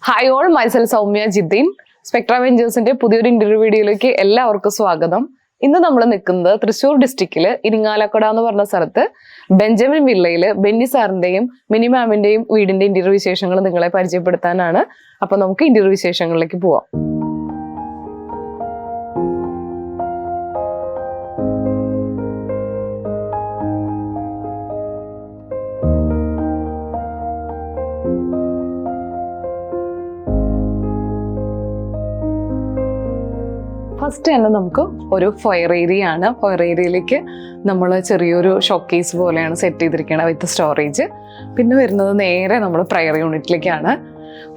Hi all, myself Soumya Jiddeen. Spectra വെഞ്ചേഴ്സിന്റെ പുതിയൊരു interview വീഡിയോയിലേക്ക് എല്ലാവർക്കും സ്വാഗതം. ഇന്ന് നമ്മൾ നിൽക്കുന്നത് തൃശ്ശൂർ ഡിസ്ട്രിക്റ്റില് ഇരിങ്ങാലക്കുട എന്ന് പറഞ്ഞ സ്ഥലത്ത് ബെഞ്ചമിൻ വില്ലയില് ബെന്നി സാറിന്റെയും മിനി മാമിന്റെയും വീടിന്റെ ഇന്റർവ്യൂ വിശേഷങ്ങൾ നിങ്ങളെ പരിചയപ്പെടുത്താനാണ്. അപ്പൊ നമുക്ക് ഇന്റർവ്യൂ വിശേഷങ്ങളിലേക്ക് പോവാം. ഫസ്റ്റ് തന്നെ നമുക്ക് ഒരു ഫയർ ഏരിയ ആണ്. ഫയർ ഏരിയയിലേക്ക് നമ്മൾ ചെറിയൊരു ഷോക്കേസ് പോലെയാണ് സെറ്റ് ചെയ്തിരിക്കുന്നത് വിത്ത് സ്റ്റോറേജ്. പിന്നെ വരുന്നത് നേരെ നമ്മൾ പ്രയർ യൂണിറ്റിലേക്കാണ്.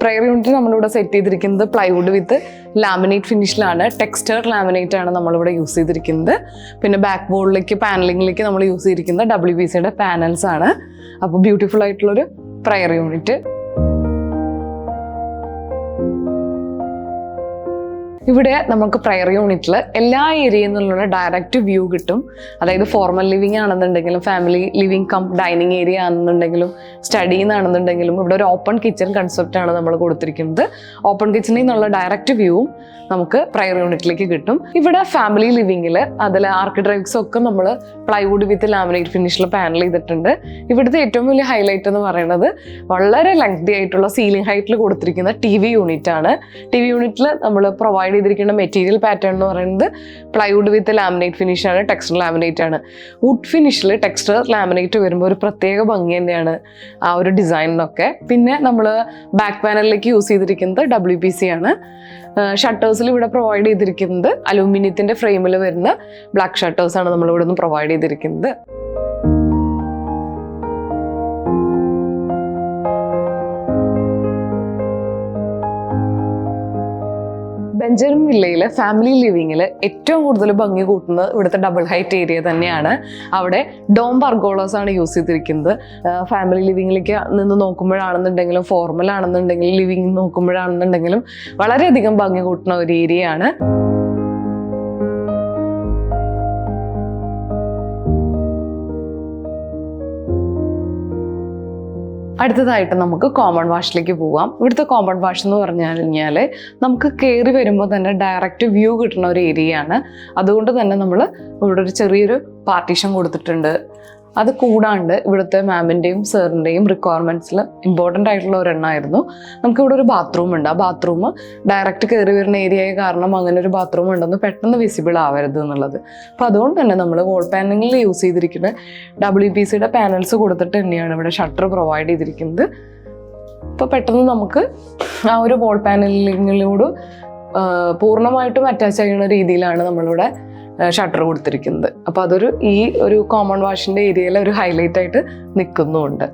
പ്രയർ യൂണിറ്റ് നമ്മളിവിടെ സെറ്റ് ചെയ്തിരിക്കുന്നത് പ്ലൈവുഡ് വിത്ത് ലാമിനേറ്റ് ഫിനിഷിലാണ്. ടെക്സ്ചർ ലാമിനേറ്റ് ആണ് നമ്മളിവിടെ യൂസ് ചെയ്തിരിക്കുന്നത്. പിന്നെ ബാക്ക് ബോർഡിലേക്ക് പാനലിങ്ങിലേക്ക് നമ്മൾ യൂസ് ചെയ്തിരിക്കുന്നത് WPCയുടെ പാനൽസ് ആണ്. അപ്പോൾ ബ്യൂട്ടിഫുൾ ആയിട്ടുള്ളൊരു പ്രയർ യൂണിറ്റ്. ഇവിടെ നമുക്ക് പ്രയർ യൂണിറ്റിൽ എല്ലാ ഏരിയയിൽ നിന്നുള്ള ഡയറക്റ്റ് വ്യൂ കിട്ടും. അതായത് ഫോർമൽ ലിവിംഗ് ആണെന്നുണ്ടെങ്കിലും family living come dining area ആണെന്നുണ്ടെങ്കിലും സ്റ്റഡി എന്നാണെന്നുണ്ടെങ്കിലും ഇവിടെ ഒരു ഓപ്പൺ കിച്ചൺ കൺസെപ്റ്റ് ആണ് നമ്മൾ കൊടുത്തിരിക്കുന്നത്. ഓപ്പൺ കിച്ചണിൽ നിന്നുള്ള ഡയറക്റ്റ് വ്യൂവും നമുക്ക് പ്രയർ യൂണിറ്റിലേക്ക് കിട്ടും. ഇവിടെ ഫാമിലി ലിവിങ്ങിൽ അതിൽ ആർക്കിഡ്രൈവ്സ് ഒക്കെ നമ്മൾ പ്ലൈവുഡ് വിത്ത് ലാമിനേറ്റ് ഫിനിഷിൽ പാനൽ ചെയ്തിട്ടുണ്ട്. ഇവിടുത്തെ ഏറ്റവും വലിയ ഹൈലൈറ്റ് എന്ന് പറയുന്നത് വളരെ ലെങ്തി ആയിട്ടുള്ള സീലിംഗ് ഹൈറ്റിൽ കൊടുത്തിരിക്കുന്ന TV യൂണിറ്റ് ആണ്. TV യൂണിറ്റിൽ നമ്മൾ പ്രൊവൈഡ് ചെയ്തിരിക്കുന്ന മെറ്റീരിയൽ പാറ്റേൺ എന്ന് പറയുന്നത് പ്ലൈവുഡ് വിത്ത് ലാമിനേറ്റ് ഫിനിഷ് ആണ്, ടെക്സ്റ്റർ ലാമിനേറ്റ് ആണ്. വുഡ് ഫിനിഷിൽ ടെക്സ്റ്റർ ലാമിനേറ്റ് വരുമ്പോൾ ഒരു പ്രത്യേക ഭംഗി തന്നെയാണ് ആ ഒരു ഡിസൈനിനൊക്കെ. പിന്നെ നമ്മൾ ബാക്ക് പാനലിലേക്ക് യൂസ് ചെയ്തിരിക്കുന്നത് WPC ആണ്. ഷട്ടേഴ്സിൽ ഇവിടെ പ്രൊവൈഡ് ചെയ്തിരിക്കുന്നത് അലൂമിനിയത്തിന്റെ ഫ്രെയിമിൽ വരുന്ന ബ്ലാക്ക് ഷട്ടേഴ്സ് ആണ് നമ്മൾ ഇവിടെ നിന്ന് പ്രൊവൈഡ് ചെയ്തിരിക്കുന്നത്. ബെഞ്ചമിൻ വില്ലയിലെ ഫാമിലി ലിവിങ്ങിൽ ഏറ്റവും കൂടുതൽ ഭംഗി കൂട്ടുന്നത് ഇവിടുത്തെ ഡബിൾ ഹൈറ്റ് ഏരിയ തന്നെയാണ്. അവിടെ ഡോം പർഗോളാസ് ആണ് യൂസ് ചെയ്തിരിക്കുന്നത്. ഫാമിലി ലിവിങ്ങിലേക്ക് നിന്ന് നോക്കുമ്പോഴാണെന്നുണ്ടെങ്കിലും ഫോർമൽ ആണെന്നുണ്ടെങ്കിലും ലിവിങ് നോക്കുമ്പോഴാണെന്നുണ്ടെങ്കിലും വളരെയധികം ഭംഗി കൂട്ടുന്ന ഒരു ഏരിയ ആണ്. അടുത്തതായിട്ട് നമുക്ക് കോമൺ വാഷിലേക്ക് പോവാം. ഇവിടുത്തെ കോമൺ വാഷ് എന്ന് പറഞ്ഞു കഴിഞ്ഞാൽ നമുക്ക് കയറി വരുമ്പോൾ തന്നെ ഡയറക്റ്റ് വ്യൂ കിട്ടുന്ന ഒരു ഏരിയ ആണ്. അതുകൊണ്ട് തന്നെ നമ്മൾ ഇവിടെ ഒരു ചെറിയൊരു പാർട്ടീഷൻ കൊടുത്തിട്ടുണ്ട്. അത് കൂടാണ്ട് ഇവിടുത്തെ മാമിൻ്റെയും സാറിൻ്റെയും റിക്വയർമെൻറ്റ്സിൽ ഇമ്പോർട്ടൻ്റ് ആയിട്ടുള്ള ഒരെണ്ണമായിരുന്നു. നമുക്കിവിടെ ഒരു ബാത്റൂം ഉണ്ട്. ആ ബാത്റൂം ഡയറക്റ്റ് കയറി വരുന്ന ഏരിയയായ കാരണം അങ്ങനെ ഒരു ബാത്റൂം ഉണ്ടെന്ന് പെട്ടെന്ന് വിസിബിൾ ആവരുത് എന്നുള്ളത്. അപ്പോൾ അതുകൊണ്ട് തന്നെ നമ്മൾ വോൾ പാനലിൽ യൂസ് ചെയ്തിരിക്കുന്ന WPCയുടെ പാനൽസ് കൊടുത്തിട്ട് തന്നെയാണ് ഇവിടെ ഷട്ടർ പ്രൊവൈഡ് ചെയ്തിരിക്കുന്നത്. അപ്പോൾ പെട്ടെന്ന് നമുക്ക് ആ ഒരു വോൾ പാനലിങ്ങിലൂടെ പൂർണ്ണമായിട്ടും അറ്റാച്ച് ചെയ്യുന്ന രീതിയിലാണ് നമ്മളിവിടെ ഷട്ടർ കൊടുത്തിരിക്കുന്നത്. അപ്പോൾ അതൊരു ഈ ഒരു കോമൺ വാഷിൻ്റെ ഏരിയയിലെ ഒരു ഹൈലൈറ്റ് ആയിട്ട് നിൽക്കുന്നുമുണ്ട്.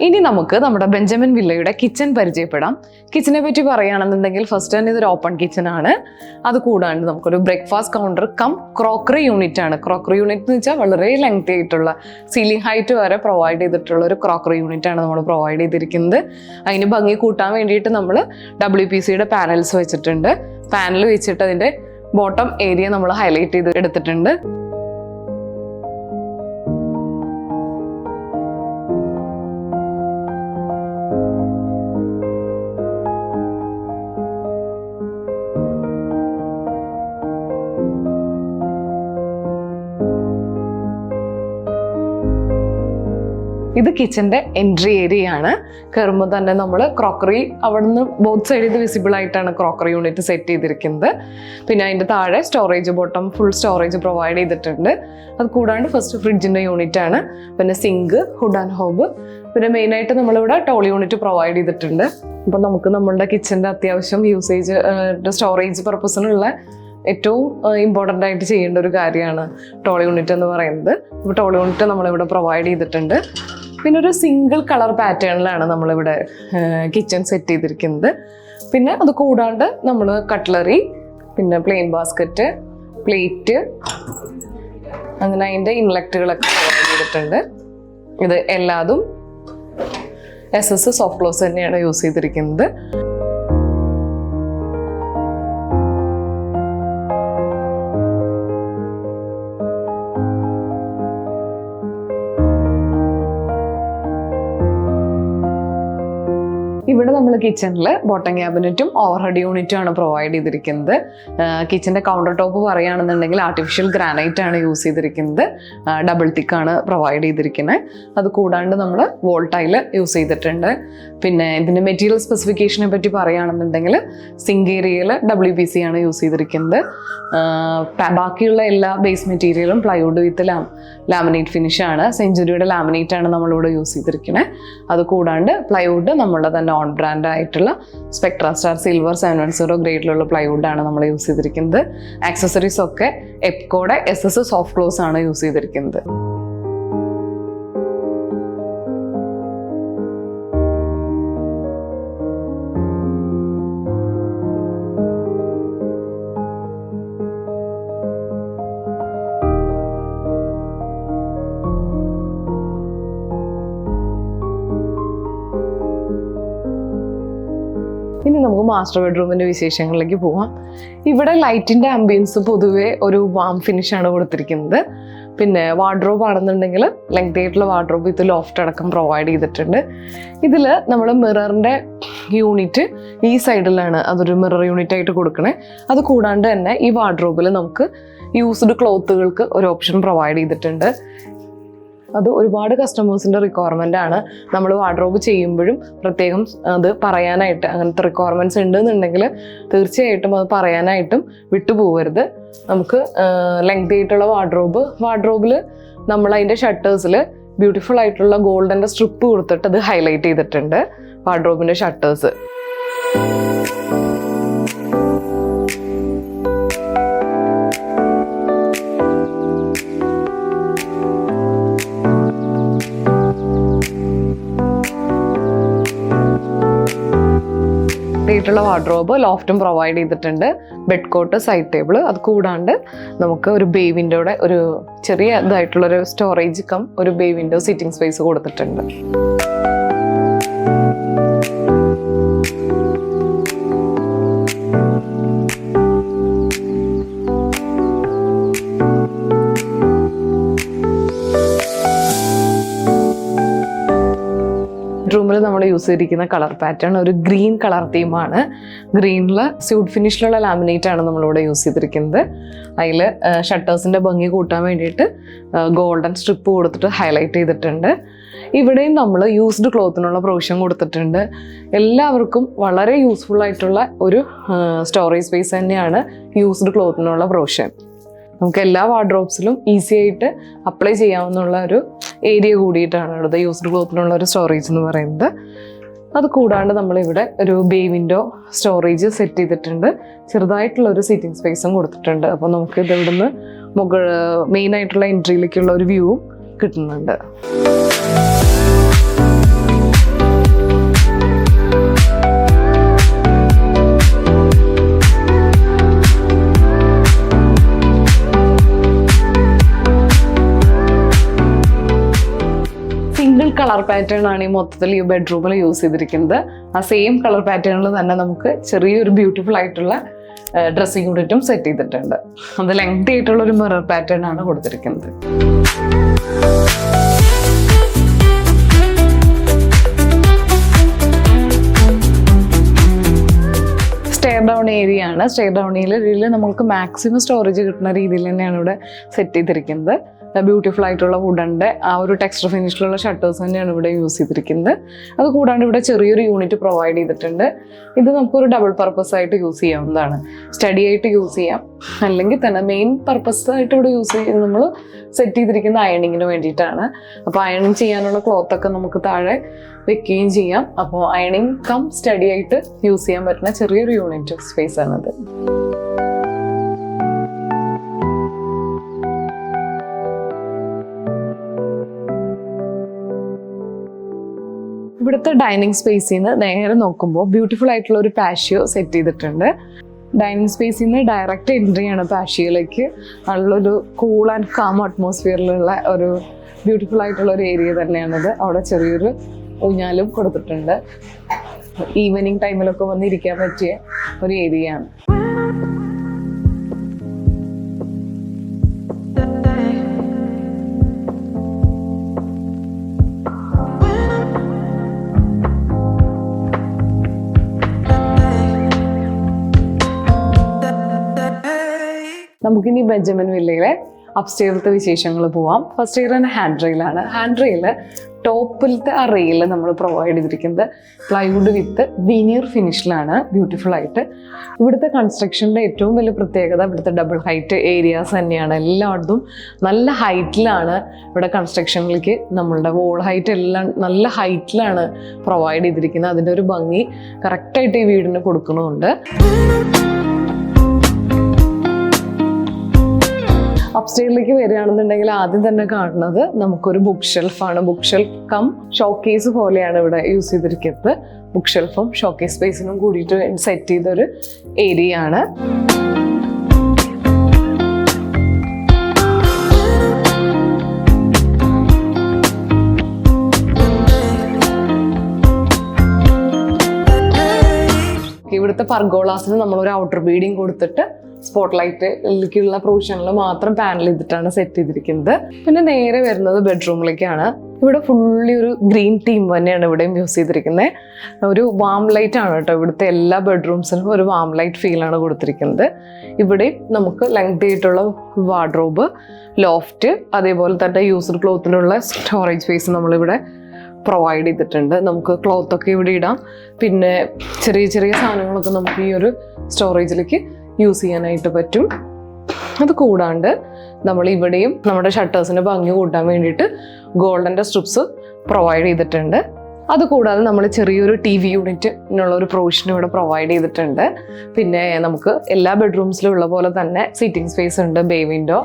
ഇനി നമുക്ക് നമ്മുടെ ബെഞ്ചമിൻ വില്ലയുടെ കിച്ചൺ പരിചയപ്പെടാം. കിച്ചനെ പറ്റി പറയുകയാണെന്നുണ്ടെങ്കിൽ ഫസ്റ്റ് തന്നെ ഇതൊരു ഓപ്പൺ കിച്ചൺ ആണ്. അത് കൂടാണ്ട് നമുക്കൊരു breakfast counter cum crockery unit ആണ്. ക്രോക്കറി യൂണിറ്റ് എന്ന് വെച്ചാൽ വളരെ ലെങ്തി ആയിട്ടുള്ള സീലിംഗ് ഹൈറ്റ് വരെ പ്രൊവൈഡ് ചെയ്തിട്ടുള്ള ഒരു ക്രോക്കറി യൂണിറ്റ് ആണ് നമ്മൾ പ്രൊവൈഡ് ചെയ്തിരിക്കുന്നത്. അതിന് ഭംഗി കൂട്ടാൻ വേണ്ടിയിട്ട് നമ്മൾ WPCയുടെ പാനൽസ് വെച്ചിട്ടുണ്ട്. പാനൽ വെച്ചിട്ട് അതിൻ്റെ ബോട്ടം ഏരിയ നമ്മൾ ഹൈലൈറ്റ് ചെയ്ത് എടുത്തിട്ടുണ്ട്. ഇത് കിച്ചന്റെ എൻട്രി ഏരിയ ആണ്. കയറുമ്പോൾ തന്നെ നമ്മൾ ക്രോക്കറി അവിടുന്ന് ബോത്ത് സൈഡിൽ ഇത് വിസിബിൾ ആയിട്ടാണ് ക്രോക്കറി യൂണിറ്റ് സെറ്റ് ചെയ്തിരിക്കുന്നത്. പിന്നെ അതിൻ്റെ താഴെ storage bottom full storage provide ചെയ്തിട്ടുണ്ട്. അത് കൂടാണ്ട് ഫസ്റ്റ് ഫ്രിഡ്ജിൻ്റെ യൂണിറ്റ് ആണ്. പിന്നെ സിങ്ക്, ഹുഡ് ആൻഡ് ഹോബ്, പിന്നെ മെയിനായിട്ട് നമ്മളിവിടെ ടോൾ യൂണിറ്റ് പ്രൊവൈഡ് ചെയ്തിട്ടുണ്ട്. അപ്പോൾ നമുക്ക് നമ്മളുടെ കിച്ചൻ്റെ അത്യാവശ്യം യൂസേജ് സ്റ്റോറേജ് പർപ്പസിനുള്ള ഏറ്റവും ഇമ്പോർട്ടൻ്റ് ആയിട്ട് ചെയ്യേണ്ട ഒരു കാര്യമാണ് ടോൾ യൂണിറ്റ് എന്ന് പറയുന്നത്. അപ്പോൾ ടോൾ യൂണിറ്റ് നമ്മളിവിടെ പ്രൊവൈഡ് ചെയ്തിട്ടുണ്ട്. പിന്നെ ഒരു സിംഗിൾ കളർ പാറ്റേണിലാണ് നമ്മളിവിടെ കിച്ചൺ സെറ്റ് ചെയ്തിരിക്കുന്നത്. പിന്നെ അത് കൂടാണ്ട് നമ്മൾ കട്ട്ലറി, പിന്നെ പ്ലെയിൻ ബാസ്ക്കറ്റ്, പ്ലേറ്റ്, അങ്ങനെ അതിൻ്റെ ഇൻലെക്റ്റുകളൊക്കെ പ്രൊവൈഡ് ചെയ്തിട്ടുണ്ട്. ഇത് എല്ലാതും SS സോഫ്റ്റ് ക്ലോസ് തന്നെയാണ് യൂസ് ചെയ്തിരിക്കുന്നത്. കിച്ചണിൽ ബോട്ടം ക്യാബിനറ്റും ഓവർഹെഡ് യൂണിറ്റും ആണ് പ്രൊവൈഡ് ചെയ്തിരിക്കുന്നത്. കിച്ചൻ്റെ കൗണ്ടർ ടോപ്പ് പറയുകയാണെന്നുണ്ടെങ്കിൽ ആർട്ടിഫിഷ്യൽ ഗ്രാനൈറ്റ് ആണ് യൂസ് ചെയ്തിരിക്കുന്നത്. ഡബിൾ തിക്കാണ് പ്രൊവൈഡ് ചെയ്തിരിക്കുന്നത്. അത് കൂടാണ്ട് നമ്മൾ വോൾ ടൈൽ യൂസ് ചെയ്തിട്ടുണ്ട്. പിന്നെ ഇതിൻ്റെ മെറ്റീരിയൽ സ്പെസിഫിക്കേഷനെ പറ്റി പറയുകയാണെന്നുണ്ടെങ്കിൽ സിങ്ക് ഏരിയയിൽ WPC ആണ് യൂസ് ചെയ്തിരിക്കുന്നത്. ബാക്കിയുള്ള എല്ലാ ബേസ് മെറ്റീരിയലും പ്ലൈവുഡ് വിത്ത് ലാമിനേറ്റ് ഫിനിഷാണ്. സെഞ്ചുറിയുടെ ലാമിനേറ്റ് ആണ് നമ്മളിവിടെ യൂസ് ചെയ്തിരിക്കുന്നത്. അത് കൂടാണ്ട് പ്ലൈവുഡ് നമ്മളുടെ തന്നെ ഓൺ ബ്രാൻഡ് ആയിട്ടുള്ള സ്പെക്ട്ര സ്റ്റാർ സിൽവർ 710 ഗ്രേഡിലുള്ള പ്ലൈവുഡാണ് നമ്മൾ യൂസ് ചെയ്തിരിക്കുന്നത്. ആക്സസറീസ് ഒക്കെ എപ്കോയുടെ SS സോഫ്റ്റ് ക്ലോസ് ആണ് യൂസ് ചെയ്തിരിക്കുന്നത്. ഇനി നമുക്ക് മാസ്റ്റർ ബെഡ്റൂമിൻ്റെ വിശേഷങ്ങളിലേക്ക് പോവാം. ഇവിടെ ലൈറ്റിൻ്റെ ആംബിയൻസ് പൊതുവേ ഒരു വാം ഫിനിഷാണ് കൊടുത്തിരിക്കുന്നത്. പിന്നെ വാർഡ്രോബ് ആണെന്നുണ്ടെങ്കിൽ ലെങ്ത് ആയിട്ടുള്ള വാർഡ്രോബ് ഇത് ലോഫ്റ്റ് അടക്കം പ്രൊവൈഡ് ചെയ്തിട്ടുണ്ട്. ഇതിൽ നമ്മൾ മിററിൻ്റെ യൂണിറ്റ് ഈ സൈഡിലാണ് അതൊരു മിറർ യൂണിറ്റ് ആയിട്ട് കൊടുക്കണേ. അത് കൂടാണ്ട് തന്നെ ഈ വാർഡ്രോബിൽ നമുക്ക് യൂസ്ഡ് ക്ലോത്തുകൾക്ക് ഒരു ഓപ്ഷൻ പ്രൊവൈഡ് ചെയ്തിട്ടുണ്ട്. അത് ഒരുപാട് കസ്റ്റമേഴ്സിൻ്റെ റിക്വയർമെൻ്റ് ആണ്. നമ്മൾ വാർഡ്രോബ് ചെയ്യുമ്പോഴും പ്രത്യേകം അത് പറയാനായിട്ട്, അങ്ങനത്തെ റിക്വയർമെൻറ്റ്സ് ഉണ്ടെന്നുണ്ടെങ്കിൽ തീർച്ചയായിട്ടും അത് പറയാനായിട്ടും വിട്ടുപോകരുത്. നമുക്ക് ലെങ്ത് ആയിട്ടുള്ള വാർഡ്രോബിൽ നമ്മൾ അതിൻ്റെ ഷട്ടേഴ്സിൽ ബ്യൂട്ടിഫുൾ ആയിട്ടുള്ള ഗോൾഡൻ്റെ സ്ട്രിപ്പ് കൊടുത്തിട്ട് അത് ഹൈലൈറ്റ് ചെയ്തിട്ടുണ്ട് വാർഡ്രോബിൻ്റെ ഷട്ടേഴ്സ്. ായിട്ടുള്ള വാർഡ്രോബ് ലോഫ്റ്റും പ്രൊവൈഡ് ചെയ്തിട്ടുണ്ട്. ബെഡ് കോട്ട്, സൈഡ് ടേബിൾ, അത് കൂടാണ്ട് നമുക്ക് ഒരു ബേ വിൻഡോയുടെ ഒരു ചെറിയ ഇതായിട്ടുള്ളൊരു സ്റ്റോറേജ് കം ഒരു ബേ വിൻഡോ സിറ്റിംഗ് സ്പേസ് കൊടുത്തിട്ടുണ്ട്. റൂമിൽ നമ്മൾ യൂസ് ചെയ്തിരിക്കുന്ന കളർ പാറ്റേൺ ഒരു ഗ്രീൻ കളർ തീമാണ്. ഗ്രീനിൽ സ്യൂട്ട് ഫിനിഷിലുള്ള ലാമിനേറ്റ് ആണ് നമ്മളിവിടെ യൂസ് ചെയ്തിരിക്കുന്നത്. അതിൽ ഷട്ടേഴ്സിൻ്റെ ഭംഗി കൂട്ടാൻ വേണ്ടിയിട്ട് ഗോൾഡൻ സ്ട്രിപ്പ് കൊടുത്തിട്ട് ഹൈലൈറ്റ് ചെയ്തിട്ടുണ്ട്. ഇവിടെയും നമ്മൾ യൂസ്ഡ് ക്ലോത്തിനുള്ള പ്രൊവിഷൻ കൊടുത്തിട്ടുണ്ട്. എല്ലാവർക്കും വളരെ യൂസ്ഫുൾ ആയിട്ടുള്ള ഒരു സ്റ്റോറേജ് സ്പേസ് തന്നെയാണ് യൂസ്ഡ് ക്ലോത്തിനുള്ള പ്രൊവിഷൻ. നമുക്ക് എല്ലാ വാർഡ്രോബ്സിലും ഈസി ആയിട്ട് അപ്ലൈ ചെയ്യാവുന്ന ഒരു ഏരിയ കൂടിയിട്ടാണ് ഇവിടുത്തെ യൂസ്ഡ് ക്ലോത്തിനുള്ള ഒരു സ്റ്റോറേജ് എന്ന് പറയുന്നത്. അത് കൂടാണ്ട് നമ്മളിവിടെ ഒരു ബേ വിൻഡോ സ്റ്റോറേജ് സെറ്റ് ചെയ്തിട്ടുണ്ട്. ചെറുതായിട്ടുള്ള ഒരു സിറ്റിംഗ് സ്പേസും കൊടുത്തിട്ടുണ്ട്. അപ്പോൾ നമുക്ക് ഇത് ഇവിടുന്ന് മെയിനായിട്ടുള്ള എൻട്രിയിലേക്കുള്ള ഒരു വ്യൂവും കിട്ടുന്നുണ്ട്. സിംഗിൾ കളർ പാറ്റേൺ ആണ് ഈ മൊത്തത്തിൽ ഈ ബെഡ്റൂമിൽ യൂസ് ചെയ്തിരിക്കുന്നത്. ആ സെയിം കളർ പാറ്റേണിൽ തന്നെ നമുക്ക് ചെറിയൊരു ബ്യൂട്ടിഫുൾ ആയിട്ടുള്ള ഡ്രസ്സിംഗ് യൂണിറ്റും സെറ്റ് ചെയ്തിട്ടുണ്ട്. അത് ലെങ്ത് ആയിട്ടുള്ള ഒരു മിറർ പാറ്റേൺ ആണ് കൊടുത്തിരിക്കുന്നത്. സ്റ്റെയർ ഡൗൺ ഏരിയ ആണ്. സ്റ്റെയർ ഡൗൺ ഏരിയയിൽ നമുക്ക് മാക്സിമം സ്റ്റോറേജ് കിട്ടുന്ന രീതിയിൽ തന്നെയാണ് ഇവിടെ സെറ്റ് ചെയ്തിരിക്കുന്നത്. ബ്യൂട്ടിഫുൾ ആയിട്ടുള്ള വുഡൻ്റെ ആ ഒരു ടെക്സ്ചർ ഫിനിഷിലുള്ള ഷട്ടേഴ്സ് തന്നെയാണ് ഇവിടെ യൂസ് ചെയ്തിരിക്കുന്നത്. അത് കൂടാണ്ട് ഇവിടെ ചെറിയൊരു യൂണിറ്റ് പ്രൊവൈഡ് ചെയ്തിട്ടുണ്ട്. ഇത് നമുക്കൊരു ഡബിൾ പർപ്പസ് ആയിട്ട് യൂസ് ചെയ്യാവുന്നതാണ്. സ്റ്റഡി ആയിട്ട് യൂസ് ചെയ്യാം, അല്ലെങ്കിൽ തന്നെ മെയിൻ പർപ്പസ് ആയിട്ട് ഇവിടെ യൂസ് ചെയ്യുന്നത് നമ്മൾ സെറ്റ് ചെയ്തിരിക്കുന്ന അയണിങ്ങിന് വേണ്ടിയിട്ടാണ്. അപ്പോൾ അയണിങ് ചെയ്യാനുള്ള ക്ലോത്തൊക്കെ നമുക്ക് താഴെ വെക്കുകയും ചെയ്യാം. അപ്പോൾ അയണിങ് കം സ്റ്റഡി ആയിട്ട് യൂസ് ചെയ്യാൻ പറ്റുന്ന ചെറിയൊരു യൂണിറ്റ് സ്പേസ് ആണത്. ഇവിടുത്തെ ഡൈനിങ് സ്പേസിൽ നിന്ന് നേരെ നോക്കുമ്പോൾ ബ്യൂട്ടിഫുൾ ആയിട്ടുള്ള ഒരു പാഷ്യോ സെറ്റ് ചെയ്തിട്ടുണ്ട്. ഡൈനിങ് സ്പേസിൽ നിന്ന് ഡയറക്റ്റ് എൻട്രി ആണ് പാഷ്യോയിലേക്ക്. നല്ലൊരു കൂൾ ആൻഡ് കാം അറ്റ്മോസ്ഫിയറിലുള്ള ഒരു ബ്യൂട്ടിഫുൾ ആയിട്ടുള്ള ഒരു ഏരിയ തന്നെയാണിത്. അവിടെ ചെറിയൊരു ഊഞ്ഞാലും കൊടുത്തിട്ടുണ്ട്. ഈവനിങ് ടൈമിലൊക്കെ വന്നിരിക്കാൻ പറ്റിയ ഒരു ഏരിയയാണ്. നമുക്കിനി ബെഞ്ചമിൻ വില്ലയിലെ അപ്സ്റ്റെയറിലത്തെ വിശേഷങ്ങൾ പോവാം. ഫസ്റ്റ് ഇയർ തന്നെ ഹാൻഡ് റെയിലാണ്. ഹാൻഡ് റെയിൽ ടോപ്പിലത്തെ ആ റെയിൽ നമ്മൾ പ്രൊവൈഡ് ചെയ്തിരിക്കുന്നത് പ്ലൈവുഡ് വിത്ത് വിനീർ ഫിനിഷിലാണ്, ബ്യൂട്ടിഫുൾ ആയിട്ട്. ഇവിടുത്തെ കൺസ്ട്രക്ഷൻ്റെ ഏറ്റവും വലിയ പ്രത്യേകത ഇവിടുത്തെ ഡബിൾ ഹൈറ്റ് ഏരിയാസ് തന്നെയാണ്. എല്ലായിടത്തും നല്ല ഹൈറ്റിലാണ് ഇവിടെ കൺസ്ട്രക്ഷനിലേക്ക് നമ്മളുടെ വോൾ ഹൈറ്റ് എല്ലാം നല്ല ഹൈറ്റിലാണ് പ്രൊവൈഡ് ചെയ്തിരിക്കുന്നത്. അതിൻ്റെ ഒരു ഭംഗി കറക്റ്റായിട്ട് ഈ വീടിന് കൊടുക്കുന്നുണ്ട്. അപ്സ്റ്റെയറിലേക്ക് വരികയാണെന്നുണ്ടെങ്കിൽ ആദ്യം തന്നെ കാണുന്നത് നമുക്കൊരു ബുക്ക് ഷെൽഫാണ്. ബുക്ക് ഷെൽഫ് കം ഷോക്കേസ് പോലെയാണ് ഇവിടെ യൂസ് ചെയ്തിരിക്കുന്നത്. ബുക്ക് ഷെൽഫും ഷോക്കേസ് സ്പേസിനും കൂടിയിട്ട് സെറ്റ് ചെയ്തൊരു ഏരിയ ആണ്. ഇവിടുത്തെ പർഗോളാസിന് നമ്മളൊരു ഔട്ടർ ബീഡിങ് കൊടുത്തിട്ട് സ്പോട്ട് ലൈറ്റിലേക്കുള്ള പ്രൊവിഷനിൽ മാത്രം പാനൽ ചെയ്തിട്ടാണ് സെറ്റ് ചെയ്തിരിക്കുന്നത്. പിന്നെ നേരെ വരുന്നത് ബെഡ്റൂമിലേക്കാണ്. ഇവിടെ ഫുള്ളി ഒരു ഗ്രീൻ തീം തന്നെയാണ് ഇവിടെയും യൂസ് ചെയ്തിരിക്കുന്നത്. ഒരു വാം ലൈറ്റ് ആണ് കേട്ടോ. ഇവിടുത്തെ എല്ലാ ബെഡ്റൂംസിനും ഒരു വാം ലൈറ്റ് ഫീലാണ് കൊടുത്തിരിക്കുന്നത്. ഇവിടെയും നമുക്ക് ലെങ്ത് ആയിട്ടുള്ള വാർഡ്രോബ്, ലോഫ്റ്റ്, അതേപോലെ തന്നെ യൂസ്ഡ് ക്ലോത്തിനുള്ള സ്റ്റോറേജ് സ്പേസ് നമ്മളിവിടെ പ്രൊവൈഡ് ചെയ്തിട്ടുണ്ട്. നമുക്ക് ക്ലോത്തൊക്കെ ഇവിടെ ഇടാം. പിന്നെ ചെറിയ ചെറിയ സാധനങ്ങളൊക്കെ നമുക്ക് ഈ ഒരു സ്റ്റോറേജിലേക്ക് യൂസ് ചെയ്യാനായിട്ട് പറ്റും. അത് കൂടാണ്ട് നമ്മൾ ഇവിടെയും നമ്മുടെ ഷട്ടേഴ്സിന് ഭംഗി കൂട്ടാൻ വേണ്ടിയിട്ട് ഗോൾഡൻ്റെ സ്ട്രിപ്സ് പ്രൊവൈഡ് ചെയ്തിട്ടുണ്ട്. അതുകൂടാതെ നമ്മൾ ചെറിയൊരു TV യൂണിറ്റിനുള്ള ഒരു പ്രൊവിഷൻ ഇവിടെ പ്രൊവൈഡ് ചെയ്തിട്ടുണ്ട്. പിന്നെ നമുക്ക് എല്ലാ ബെഡ്റൂംസിലും ഉള്ള പോലെ തന്നെ സിറ്റിംഗ് സ്പേസ് ഉണ്ട്, ബേ വിൻഡോ.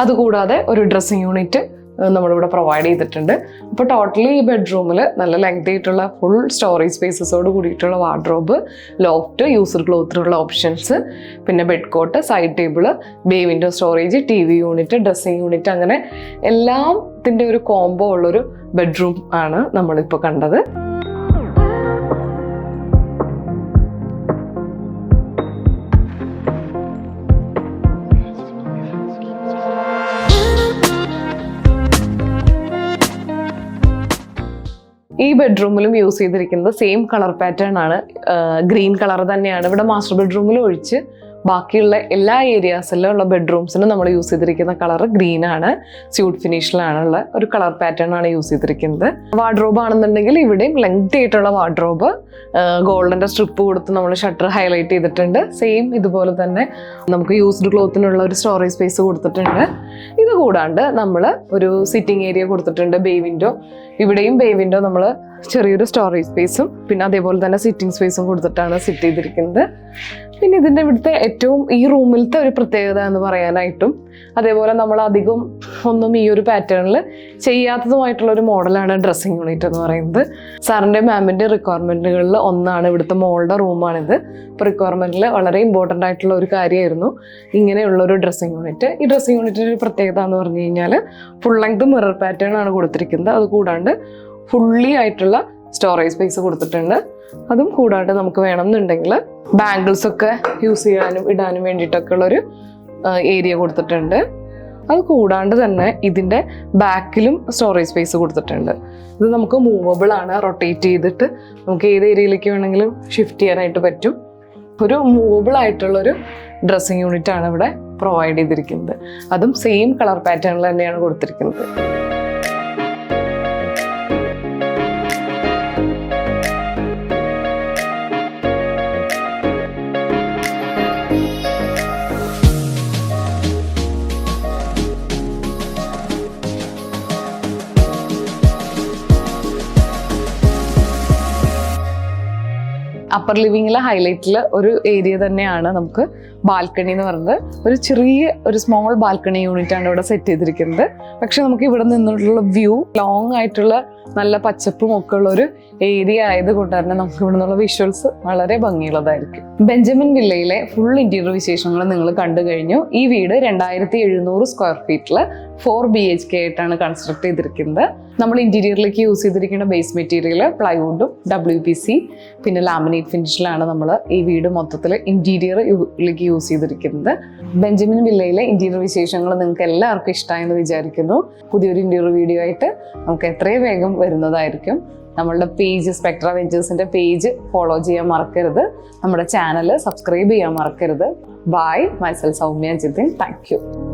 അതുകൂടാതെ ഒരു ഡ്രസ്സിങ് യൂണിറ്റ് നമ്മളിവിടെ പ്രൊവൈഡ് ചെയ്തിട്ടുണ്ട്. അപ്പോൾ ടോട്ടലി ഈ ബെഡ്റൂമിൽ നല്ല ലെങ്ത് ആയിട്ടുള്ള ഫുൾ സ്റ്റോറേജ് സ്പേസസോട് കൂടിയിട്ടുള്ള വാർഡ്രോബ്, ലോഫ്റ്റ്, യൂസർ ക്ലോത്തിനുള്ള ഓപ്ഷൻസ്, പിന്നെ bed cot, side table, bay window storage, TV unit, dressing unit, അങ്ങനെ എല്ലാത്തിൻ്റെ ഒരു കോംബോ ഉള്ളൊരു ബെഡ്റൂം ആണ് നമ്മളിപ്പോൾ കണ്ടത്. ഈ ബെഡ്റൂമിലും യൂസ് ചെയ്തിരിക്കുന്നത് സെയിം കളർ പാറ്റേൺ ആണ്. ഗ്രീൻ കളർ തന്നെയാണ് ഇവിടെ മാസ്റ്റർ ബെഡ്റൂമിൽ ഒഴിച്ച് ബാക്കിയുള്ള എല്ലാ ഏരിയാസിലും ഉള്ള ബെഡ്റൂംസിനും നമ്മൾ യൂസ് ചെയ്തിരിക്കുന്ന കളർ ഗ്രീൻ ആണ്. സ്യൂട്ട് ഫിനിഷിലാണുള്ള ഒരു കളർ പാറ്റേൺ ആണ് യൂസ് ചെയ്തിരിക്കുന്നത്. വാർഡ്രോബ് ആണെന്നുണ്ടെങ്കിൽ ഇവിടെയും ലെങ്ത് ആയിട്ടുള്ള വാർഡ്രോബ്, ഗോൾഡൻ്റെ സ്ട്രിപ്പ് കൊടുത്ത് നമ്മൾ ഷട്ടർ ഹൈലൈറ്റ് ചെയ്തിട്ടുണ്ട്. സെയിം ഇതുപോലെ തന്നെ നമുക്ക് യൂസ്ഡ് ക്ലോത്തിനുള്ള ഒരു സ്റ്റോറേജ് സ്പേസ് കൊടുത്തിട്ടുണ്ട്. ഇത് കൂടാണ്ട് നമ്മൾ ഒരു സിറ്റിംഗ് ഏരിയ കൊടുത്തിട്ടുണ്ട്, ബേ വിൻഡോ. ഇവിടെയും ബേ വിൻഡോ നമ്മൾ ചെറിയൊരു സ്റ്റോറേജ് സ്പേസും പിന്നെ അതേപോലെ തന്നെ സിറ്റിംഗ് സ്പേസും കൊടുത്തിട്ടാണ് സെറ്റ് ചെയ്തിരിക്കുന്നത്. പിന്നെ ഇതിൻ്റെ ഇവിടുത്തെ ഏറ്റവും ഈ റൂമിലത്തെ ഒരു പ്രത്യേകത എന്ന് പറയാനായിട്ടും അതേപോലെ നമ്മൾ അധികം ഒന്നും ഈ ഒരു പാറ്റേണിൽ ചെയ്യാത്തതുമായിട്ടുള്ള ഒരു മോഡലാണ് ഡ്രസ്സിങ് യൂണിറ്റ് എന്ന് പറയുന്നത്. സാറിൻ്റെ മാമിൻ്റെ റിക്വയർമെൻറ്റുകളിൽ ഒന്നാണ് ഇവിടുത്തെ മോളുടെ റൂമാണിത്. ഇപ്പോൾ റിക്വയർമെൻറ്റിൽ വളരെ ഇമ്പോർട്ടൻ്റ് ആയിട്ടുള്ള ഒരു കാര്യമായിരുന്നു ഇങ്ങനെയുള്ളൊരു ഡ്രസ്സിങ് യൂണിറ്റ്. ഈ ഡ്രസ്സിങ് യൂണിറ്റിൻ്റെ ഒരു പ്രത്യേകത എന്ന് പറഞ്ഞു കഴിഞ്ഞാൽ ഫുൾ ലെങ്ത് മിറർ പാറ്റേൺ ആണ് കൊടുത്തിരിക്കുന്നത്. അത് കൂടാണ്ട് ഫുള്ളി ആയിട്ടുള്ള സ്റ്റോറേജ് സ്പേസ് കൊടുത്തിട്ടുണ്ട്. അതും കൂടാണ്ട് നമുക്ക് വേണമെന്നുണ്ടെങ്കിൽ ബാംഗിൾസ് ഒക്കെ യൂസ് ചെയ്യാനും ഇടാനും വേണ്ടിയിട്ടൊക്കെ ഉള്ളൊരു ഏരിയ കൊടുത്തിട്ടുണ്ട്. അത് കൂടാണ്ട് തന്നെ ഇതിൻ്റെ ബാക്കിലും സ്റ്റോറേജ് സ്പേസ് കൊടുത്തിട്ടുണ്ട്. ഇത് നമുക്ക് മൂവബിൾ ആണ്, റൊട്ടേറ്റ് ചെയ്തിട്ട് നമുക്ക് ഏത് ഏരിയയിലേക്ക് വേണമെങ്കിലും ഷിഫ്റ്റ് ചെയ്യാനായിട്ട് പറ്റും. ഒരു മൂവബിൾ ആയിട്ടുള്ളൊരു ഡ്രസ്സിങ് യൂണിറ്റ് ആണ് ഇവിടെ പ്രൊവൈഡ് ചെയ്തിരിക്കുന്നത്. അതും സെയിം കളർ പാറ്റേണിൽ തന്നെയാണ് കൊടുത്തിരിക്കുന്നത്. അപ്പർ ലിവിങ്ങിലെ ഹൈലൈറ്റിൽ ഒരു ഏരിയ തന്നെയാണ് നമുക്ക് ബാൽക്കണി എന്ന് പറയുന്നത്. ഒരു ചെറിയ ഒരു സ്മോൾ ബാൽക്കണി യൂണിറ്റ് ആണ് ഇവിടെ സെറ്റ് ചെയ്തിരിക്കുന്നത്. പക്ഷെ നമുക്ക് ഇവിടെ നിന്നുള്ള വ്യൂ ലോങ് ആയിട്ടുള്ള നല്ല പച്ചപ്പും ഒക്കെ ഉള്ള ഒരു ഏരിയ ആയതുകൊണ്ട് തന്നെ നമുക്ക് ഇവിടെ നിന്നുള്ള വിഷ്വൽസ് വളരെ ഭംഗിയുള്ളതായിരിക്കും. ബെഞ്ചമിൻ വില്ലയിലെ ഫുൾ ഇന്റീരിയർ വിശേഷങ്ങൾ നിങ്ങൾ കണ്ടു കഴിഞ്ഞു. ഈ വീട് 2700 സ്ക്വയർ ഫീറ്റിൽ 4 BHK ആയിട്ടാണ് കൺസ്ട്രക്ട് ചെയ്തിരിക്കുന്നത്. നമ്മൾ ഇന്റീരിയറിലേക്ക് യൂസ് ചെയ്തിരിക്കുന്ന ബേസ് മെറ്റീരിയൽ പ്ലൈവുഡും WPC പിന്നെ ലാമിനേറ്റ് ഫിനിഷിലാണ് നമ്മൾ ഈ വീട് മൊത്തത്തിൽ ഇന്റീരിയറിലേക്ക് യൂസ് ചെയ്തിരിക്കുന്നത്. ബെഞ്ചമിൻ വില്ലയിലെ ഇന്റീരിയർ വിശേഷങ്ങൾ നിങ്ങൾക്ക് എല്ലാവർക്കും ഇഷ്ടമായെന്ന് വിചാരിക്കുന്നു. പുതിയൊരു ഇന്റീരിയർ വീഡിയോ ആയിട്ട് നമുക്ക് എത്രയും വേഗം വരുന്നതായിരിക്കും. നമ്മളുടെ പേജ് സ്പെക്ട്ര വെഞ്ചേഴ്സിന്റെ പേജ് ഫോളോ ചെയ്യാൻ മറക്കരുത്. നമ്മുടെ ചാനൽ സബ്സ്ക്രൈബ് ചെയ്യാൻ മറക്കരുത്. Bye. Myself Soumya Jithin. Thank U.